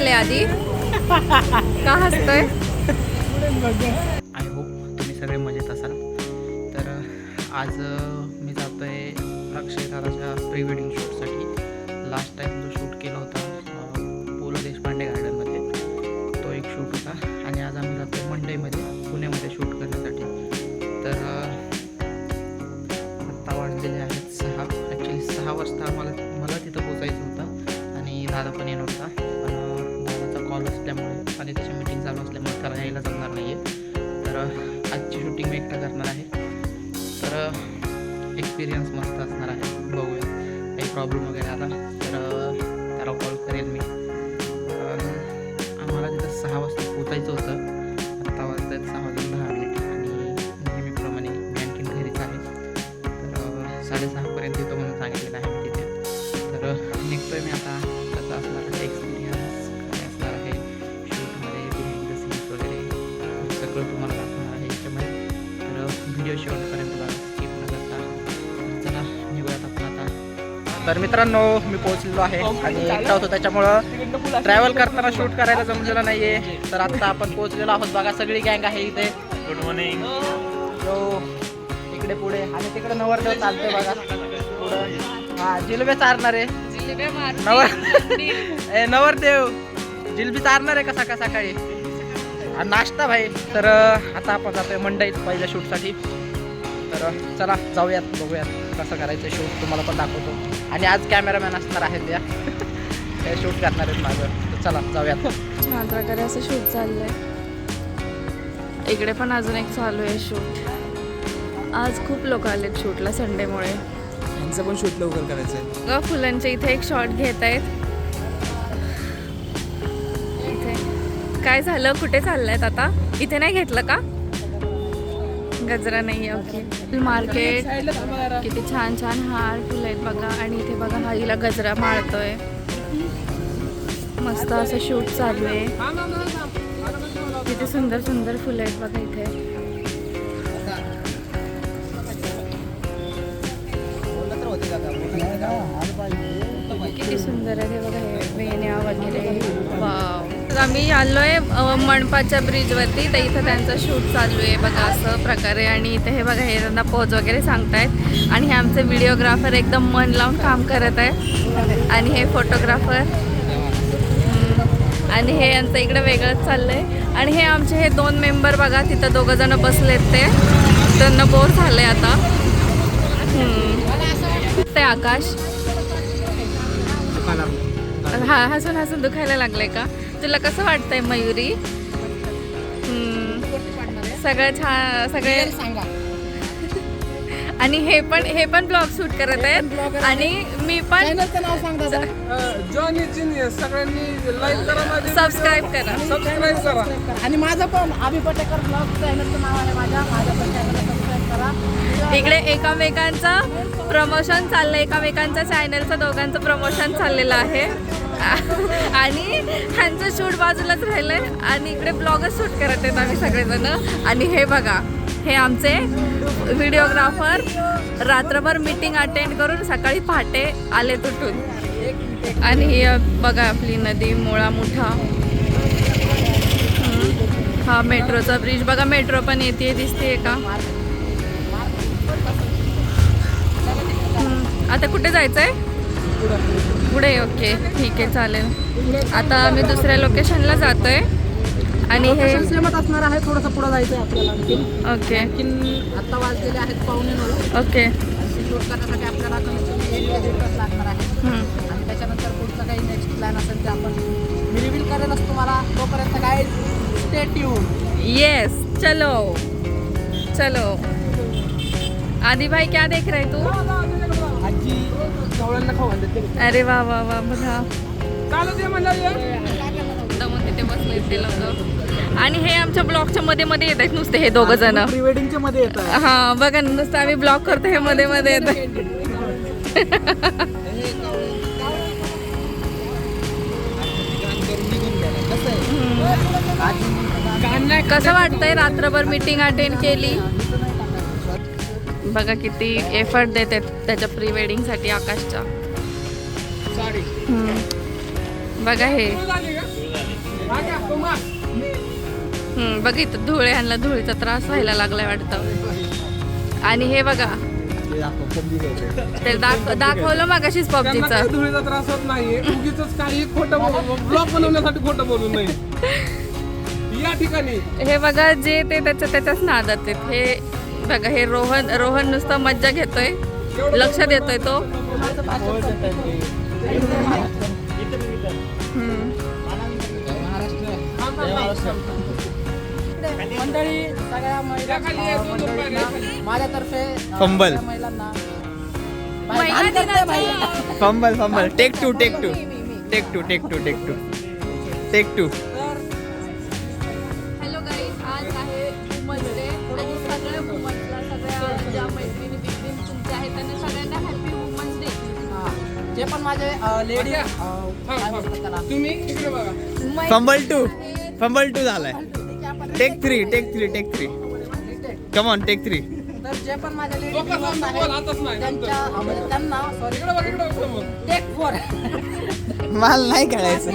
चाललंय आधी? का हसतोय? आय होप तुम्ही सगळे मजेत असाल. तर आज मी जातो आहे अक्षय दादाच्या प्री वेडिंग शूटसाठी. लास्ट टाईम जो शूट केला होता पु ल देशपांडे गार्डनमध्ये, तो एक शूट होता. आणि आज आम्ही जातो आहे मंडईमध्ये, पुण्यामध्ये शूट करण्यासाठी. तर आत्ता वाजलेले आहेत 6. ॲक्च्युली 6 वाजता मला तिथं पोचायचं होतं आणि दादा पण येणार होता. पण दादाचा कॉल असल्यामुळे आणि त्याची मीटिंग चालू असल्यामुळे त्याला यायला जमणार नाही आहे. तर आजची शूटिंग मी एकटा करणार आहे. तर एक्सपिरियन्स मस्त असणार आहे. बघूया काही प्रॉब्लेम वगैरे आला तर त्याला कॉल करेल मी. आम्हाला तिथं 6 वाजता पोचायचं होतं. आत्ता वाजता 6:10 आणि नेहमीप्रमाणे मी आणखीन घरीच आहे. तर 6:30पर्यंत येतो म्हणून सांगितलेलं आहे मी तिथे. तर निघतोय मी आता. कसं असणार आहे एक्सपिरियन्स, काय असणार आहे शूटमध्ये, बिहाइंड द सीन्स वगैरे सगळं तुम्हाला दाखवणार आहे याच्यामध्ये. तर व्हिडिओ शेवटपर्यंत बघा, स्किप न करता. चला निघूयात आपण आता. तर मित्रांनो, मी पोहोचलेलो आहे आणि एकटा होतो त्याच्यामुळं ट्रॅव्हल करताना शूट करायला जमलेलं नाही आहे. तर आत्ता आपण पोहोचलेलो आहोत. बघा सगळी गँग आहे इथे. Good morning. तो इकडे पुढे आणि तिकडे नवरदेव चालते बघा पुढं. हां, जिलेबी चारणार आहे नवरदेव. जिलेबी चारणार आहे का सकाळी नाश्ता भाई. तर आता आपण जातोय मंडईत पहिल्या शूटसाठी. तर चला जाऊयात, बघूयात कसं करायचं शूट, तुम्हाला पण दाखवतो. आणि आज कॅमेरामॅन असणार आहेत त्या ते शूट करणार आहेत माझं. तर चला जाऊयात. छान प्रकारे असं शूट चाललंय. इकडे पण अजून एक चालू आहे शूट. आज खूप लोक आलेत शूटला संडेमुळे. यांचं पण शूट लवकर करायचं आहे. ग फुलांचे इथे एक शॉट घेत आहेत. इथे काय झालं, कुठे चाललंयत आता? इथे नाही घेतलं का? गजरा नाही आहे. ओके. मार्केट किती छान छान हार फुलं आहेत बघा. आणि इथे बघा हा हिला गजरा माळतोय. मस्त असं शूट चालू आहे. किती सुंदर सुंदर फुलं आहेत बघा इथे. किती सुंदर आहे बघा हे वेण्या वगैरे. वाव. आम्ही आलोय मणपाच्या ब्रिजवरती. तर इथं त्यांचं शूट चालू आहे बघा असं प्रकारे. आणि इथे हे बघा हे त्यांना पोज वगैरे सांगतायत. आणि हे आमचे व्हिडिओग्राफर एकदम मन लावून काम करत आहे. आणि हे फोटोग्राफर आणि हे यांचं इकडे वेगळंच चाललंय. आणि हे आमचे हे 2 मेंबर बघा तिथं 2 जण बसलेत. ते त्यांना बोर झालंय आता. ते आकाश हा हसून हसून दुखायला लागलंय का? तुला कसं वाटतंय मयुरी? सगळं छान सगळे. आणि हे पण ब्लॉग शूट करत आहेत. आणि मी पण जॉनी जीनियस. सगळ्यांनी लाईक करा, सबस्क्राईब करा. आणि माझं पण अभि पटेकर ब्लॉग चॅनलचं नाव आहे. माझ्या पण चॅनलला सबस्क्राईब करा. इकडे एकामेकांचं प्रमोशन चाललंय. एकामेकांच्या चॅनलचं दोघांचं प्रमोशन चाललेलं आहे. आणि ह्यांचं शूट बाजूलाच राहिलंय. आणि इकडे ब्लॉगच शूट करत आहेत आम्ही सगळेजण. आणि हे बघा हे आमचे व्हिडिओग्राफर रात्रभर मीटिंग अटेंड करून सकाळी पहाटे आले तुटून. आणि ही बघा आपली नदी मुळा मुठा. हा मेट्रोचा ब्रिज बघा. मेट्रो पण येते दिसते का? आता कुठे जायचंय? पुढे. ओके ठीक आहे चालेल. आता आम्ही दुसऱ्या लोकेशनला जातोय. आणि हे सेमच असणार आहे. थोडंसं पुढं जायचं आहे आपल्याला. ओके. आता वाजलेले आहेत 8:45. ओके. शूट करण्यासाठी आपल्याला 1 तास लागणार आहे. आणि त्याच्यानंतर पुढचं काही नेक्स्ट प्लॅन असेल ते आपण मी रिव्हील करेलच तुम्हाला. तोपर्यंत काय स्टे ट्यून. यस चलो चलो. आदि भाई क्या देख रहे तू? आजी गवळ्यांना खाऊ घालते. अरे वा वा वा बघा. तिथे बसले ते लोक. आणि हे आमच्या ब्लॉगच्या मध्ये मध्ये येत आहेत नुसते हे 2 जण. प्री वेडिंगच्या मध्ये येतात. हा बघा नुसतं आम्ही ब्लॉग करतो हे मध्ये मध्ये येत. कसं वाटतंय रात्रभर मीटिंग अटेंड केली? बघा किती एफर्ट देतात त्याच्या प्री वेडिंगसाठी आकाशच्या. बघा हे बघ इथं धुळे ह्यांना धुळीचा त्रास व्हायला लागलाय वाटतं. आणि हे बघा ते दाखवलं मगाशीच पबजीचं. धुळीचा त्रास होत नाहीये, उगीच काही खोटं ब्लॉग बनवण्यासाठी खोटं बोलू नये या ठिकाणी. हे बघा जे ते त्याच्याच नादात आहेत. हे बघा हे रोहन नुसतं मज्जा घेतोय, लक्ष देतोय तो. मंडळी सगळ्या महिला मंडळींना माझ्यातर्फे फंबल. सगळ्या महिलांना महिला बाय करते बाई. Fumble take two hello guys, आज आहे वुमन्स डे आणि सगळ्या वुमन्सला, सगळ्या ज्या मैत्रिणी तुमच्या आहेत त्यांना सगळ्यांना हॅपी वुमन्स डे. जे पण माझे लेडी काय म्हणतात त्याला, तुम्ही इकडे बघा. फंबल टू झालाय. Take three come on take 3. तर जे पण माझे लेडी डोकं सांगतो, बोल, हातच नाही. म्हणजे त्यांना सॉरी इकडे बघ, इकडे बघ समोर. टेक 4 मला नाही कळायचं.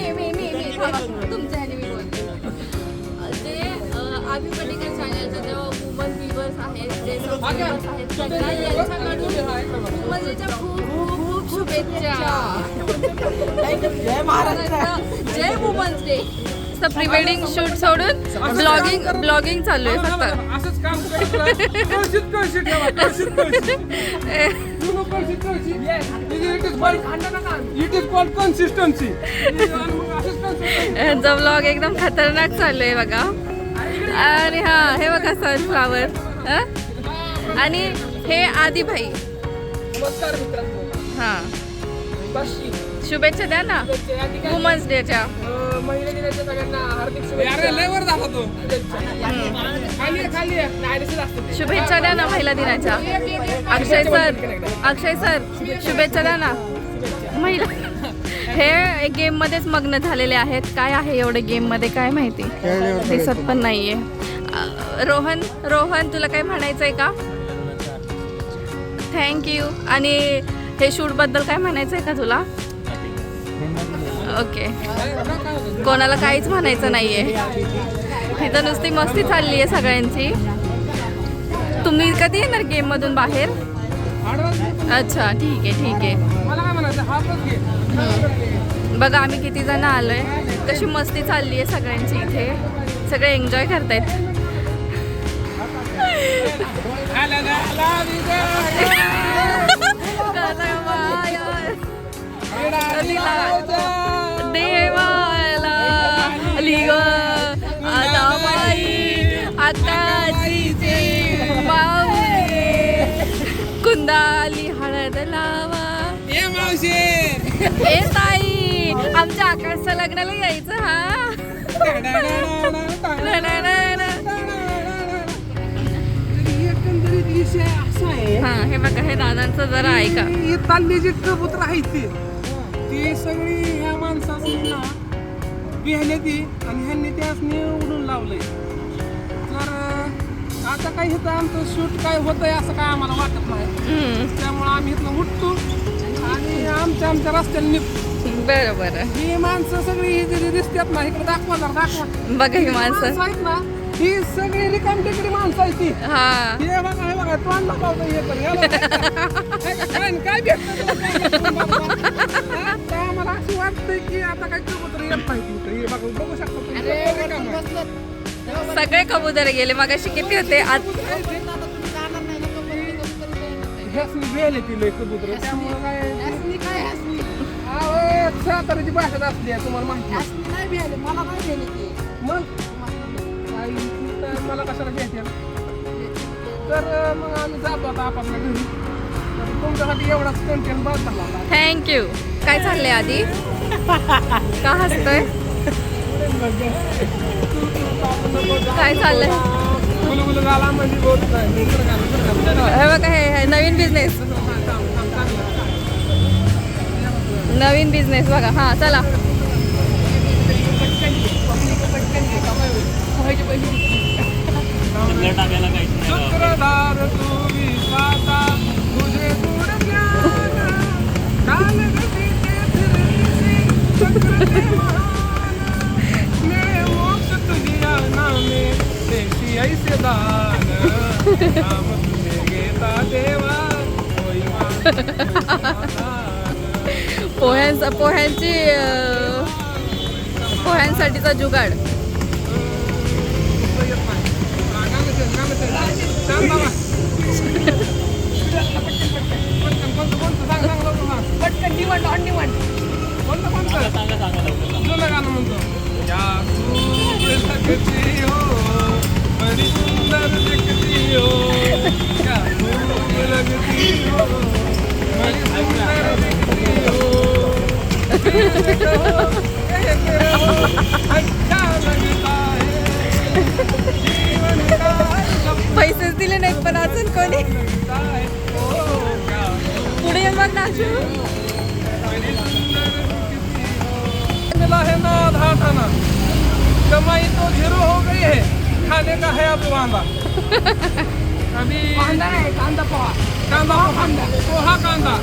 तुमच्या ह्याने मी बोलते. जे आम्ही पडिकर चॅनलचे जे वुमन व्ह्यूअर्स आहेत, जे सबस्क्रायबर्स आहेत, सगळ्या यांच्याकडून वुमन्स डेच्या खूप शुभेच्छा. जय महाराष्ट्र. जय women's day. Pre wedding shoot सोडून ब्लॉगिंग चालू आहे फक्त. असंच काम करत राहा. कळशीत ठेवा, कळशीत. You know कळशी. It is called consistency. असंच consistency. यांचा ब्लॉग एकदम खतरनाक चालू आहे बघा. आणि हा हे बघा सनफ्लावर. आणि हे आदी भाई. नमस्कार मित्रांनो. हा बशी. शुभेच्छा द्या ना वुमन्स डेच्या. महिला दिनाच्या सगळ्यांना हार्दिक शुभेच्छा. अरे लय वर झाला तो. खाली आहे. नाही दिसत असतं ते. शुभेच्छा द्या ना महिला दिनाच्या. अक्षय सर शुभेच्छा द्या ना. महिला हे गेम मध्येच मग्न झालेले आहेत. काय आहे एवढे गेम मध्ये काय माहिती, दिसत पण नाहीये. रोहन तुला काय म्हणायचंय का? थँक्यू. आणि हे शूट बद्दल काय म्हणायचंय का तुला? ओके, कोणाला काहीच म्हणायचं नाहीये. इथं नुसती मस्ती चालली आहे सगळ्यांची. तुम्ही कधी येणार गेम मधून बाहेर? अच्छा ठीक आहे. मला काय म्हणायचं, हातच घे. बघा आम्ही किती जण आलोय, कशी मस्ती चालली आहे सगळ्यांची इथे. सगळे एन्जॉय करतायत. देवाला लिग आता बाई आकाशीची माऊली कुंदाली हळद लावा. ये मावशी. ए ताई, आमच्या आकाशच्या लग्नाला यायचं. एकंदरीत विषय असा आहे, हा हे बघा हे दादांचं जरा ऐका. ही ताल्ली जी कबूतर आहे ती सगळी ह्या माणसाची ना बिहले ती आणि ह्यांनी त्यासनी उडून लावलंय. तर आता काही इथं आमचं शूट काय होतंय असं काय आम्हाला वाटत नाही. त्यामुळे आम्ही इथनं उठतो आणि आमच्या रस्त्याने निघतो. बरोबर. ही माणसं सगळी जी दिसतात ना, इकडे दाखवा. बघा ही माणसं आहेत ना, ही सगळी रिकाम टेकडी माणसं आहे ती. हा हे बघा तोंड दाखवतं हे तर. काय भेटतं आम्हाला असं वाटतंय की आता काय कबूतर येत नाही तिथं. हे बघू शकता तुम्ही. सगळे कबूतर गेले. मगाशी किती होते? ह्यासनी भेले ती लय कबूतर. त्यामुळं काय साताऱ्याची भाषा असली आहे तुम्हाला माहिती आहे. मला नाही भेटले ते. मग मला कशाला भेटेल. तर मग आम्ही जातो आता आपापल्या घरी. तर तुमच्यासाठी एवढाच कंटेंट बाद झाला. थँक्यू. काय चाललंय आधी? का हसतोय? काय चाललंय? गुलगुल झाला म्हणजे बोलत नाही. हे बघा हे नवीन बिझनेस बघा. हा चला. चक्रधार तू विश्वासा तुझे गुण ज्ञान काल गतीचे फिरविसी चक्र ते महान वरदान नाम तुझे घेता देवा होई पोह्यांसाठीचा जुगाड. पटकन डिमांड ऑन डिमांड. जुनं गाणं म्हणतो या खूप लगती हो बड़ी सुंदर दिखती हो या खूप लगती हो बड़ी सुंदर दिखती हो तेरे हो अच्छा लगता है जीवन का सब पैसेच दिले नाहीत पण अजून कोणी. लगता है ओ क्या पुढे ये मग नाचू. बड़ी सुंदर दिखती हो मिला है ना आधा खाना कमाई तो 0 हो गई है खाने का है अब वांदा अभी कांदा आहे कांदा पोहा. कांदा पोहा कांदा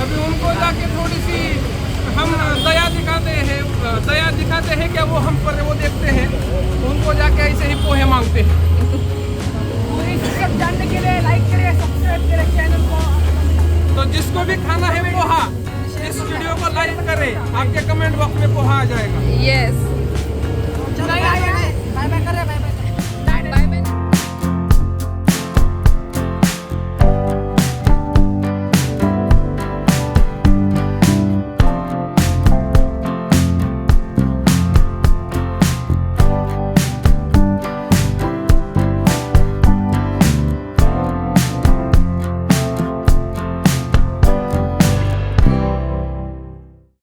अभी उनको जाके थोड़ी सी हम दया दिखाते हैं क्या वो हम पर वो देखते हैं उनको जाके ऐसे ही पोहे मांगते हैं. पूरी सब जानने के लिए लाइक करिए सब्सक्राइब करिए चैनल को. तो जिसको भी खाना है पोहा इस वीडियो को लाइक करें आपके कमेंट बॉक्स में पोहा आ जाएगा. येस. चलो बाय बाय. बाय बाय करें बाय बाय.